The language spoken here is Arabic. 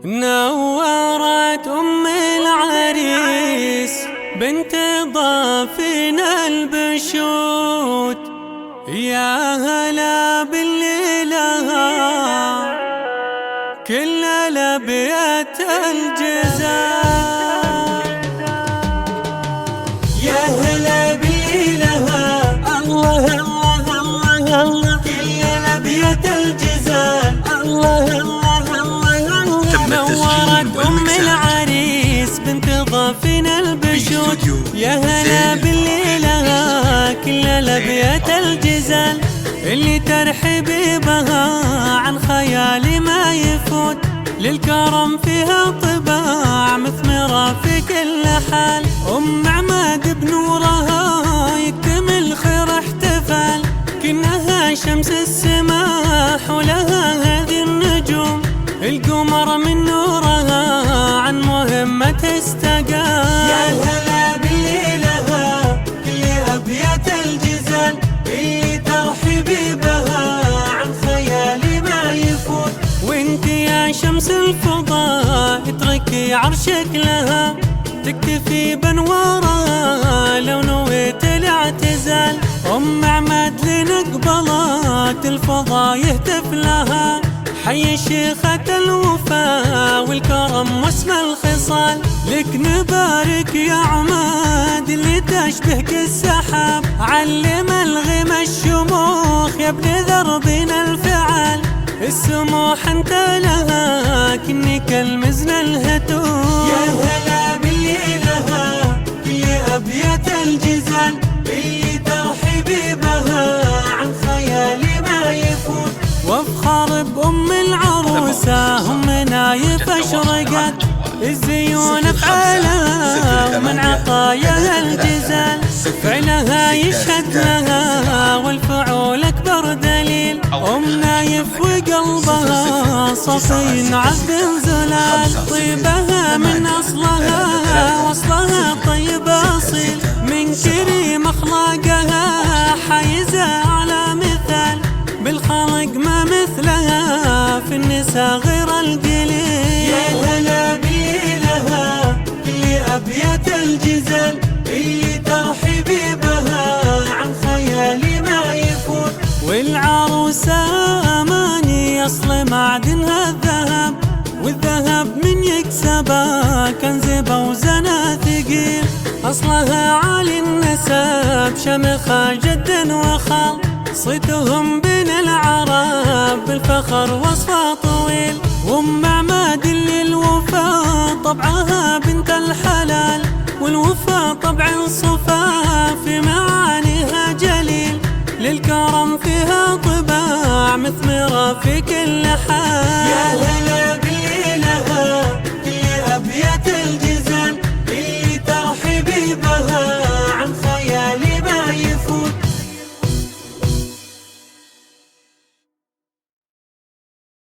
نورت أم العريس بنت ضافين البشوت، يا هلا بالليلة كل لبيت الجزال. يا هلا بالليلة الله الله الله الله كل لبيت الجزال الله الله الله الله. نورت أم العريس بنت ضافين البشوت، يا هلا بالليلة كل لبيت الجزال، اللي ترحبي بها عن خيالي ما يفوت، للكرم فيها طباع مثمرة في كل حال. أم عماد بنورها يكتمل خير احتفال، كأنها شمس السماح ولها هذه النجوم، القمر من نورها عن مهمته استقال. يا هلا بالليلة كل أبيات الجزال، اللي ترحبي بها عن خيالي ما يفوت، وانت يا شمس الفضاء اتركي عرشك لها، تكتفي بانوارها لو نويت الاعتزال. أم عماد لنقبلات الفضاء يهتف لها، حي شيخة الوفاء والكرم واسم الخصال، لك نبارك يا عماد اللي تشبهك السحاب، علم الغم الشموخ يا ابن ذربنا الفعال، السموح انت لها كنك المزن الهتوف. يا هلا بالليلة كل أبيات الجزال، اللي ترحبي بها عن خيالي ما يفوت، وافخر بأم العروسة هم نايف اشرقت، الزيون فعلها ومن عطاياها الجزال، فعلها يشهد لها والفعول أكبر دليل. أم نايف وقلبها صفي عبد زلال، طيبها من أصلها وأصلها طيب أصيل، من كريم أخلاقها حيزة على مثال، بالخلق ما مثلها في النساء غير القليل. يا هلا بالليلة كل أبيات الجزال، اللي ترحبي بها عن خيالي ما يفوت، والعروسة أماني أصل معدنها الذهب، والذهب من يكسبها كنز بوزنها ثقيل، أصلها عالي النسب شمخها جد وخال، صيتهم بين العرب بالفخر وصفها طويل. وأم عماد اللي الوفا طبعها بنت الحلال، والوفا طبع صفاها في معانيها جليل، للكرم فيها طباع مثمرة في كل حال. يا هلا بالليلة كل أبيات الجزال، اللي ترحبي بها